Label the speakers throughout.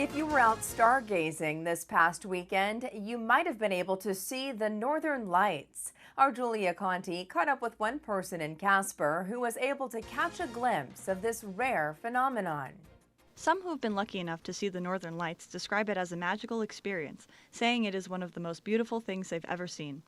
Speaker 1: If you were out stargazing this past weekend, you might have been able to see the northern lights. Our Julia Conti caught up with one person in Casper who was able to catch a glimpse of this rare phenomenon.
Speaker 2: Some who have been lucky enough to see the northern lights describe it as a magical experience, saying it is one of the most beautiful things they've ever seen.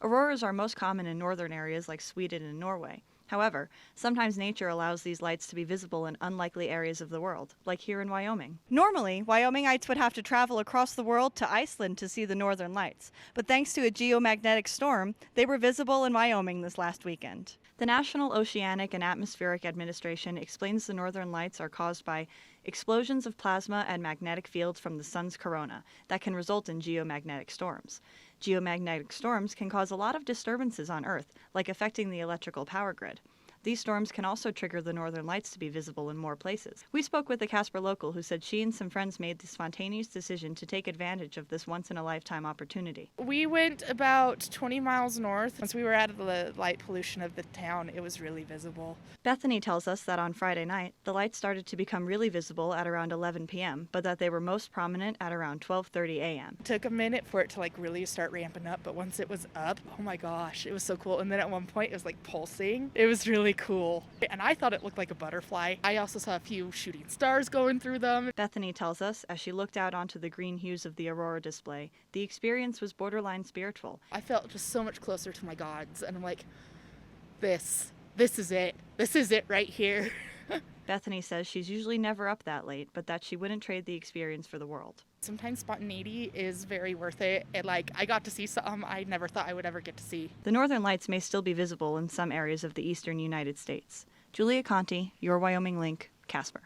Speaker 2: Auroras are most common in northern areas like Sweden and Norway. However, sometimes nature allows these lights to be visible in unlikely areas of the world, like here in Wyoming. Normally, Wyomingites would have to travel across the world to Iceland to see the northern lights, but thanks to a geomagnetic storm, they were visible in Wyoming this last weekend. The National Oceanic and Atmospheric Administration explains the northern lights are caused by explosions of plasma and magnetic fields from the sun's corona that can result in geomagnetic storms. Geomagnetic storms can cause a lot of disturbances on Earth, like affecting the electrical power grid. These storms can also trigger the northern lights to be visible in more places. We spoke with a Casper local who said she and some friends made the spontaneous decision to take advantage of this once-in-a-lifetime opportunity.
Speaker 3: We went about 20 miles north. Once we were out of the light pollution of the town, it was really visible.
Speaker 2: Bethany tells us that on Friday night, the lights started to become really visible at around 11 p.m., but that they were most prominent at around 12:30 a.m.
Speaker 3: It took a minute for it to really start ramping up, but once it was up, oh my gosh, it was so cool. And then at one point it was pulsing. It was really cool. And I thought it looked like a butterfly. I also saw a few shooting stars going through them.
Speaker 2: Bethany tells us, as she looked out onto the green hues of the aurora display, the experience was borderline spiritual.
Speaker 3: I felt just so much closer to my gods, and I'm like, this is it. This is it right here.
Speaker 2: Bethany says she's usually never up that late, but that she wouldn't trade the experience for the world.
Speaker 3: Sometimes spontaneity is very worth it. And I got to see something I never thought I would ever get to see.
Speaker 2: The northern lights may still be visible in some areas of the eastern United States. Julia Conti, Your Wyoming Link, Casper.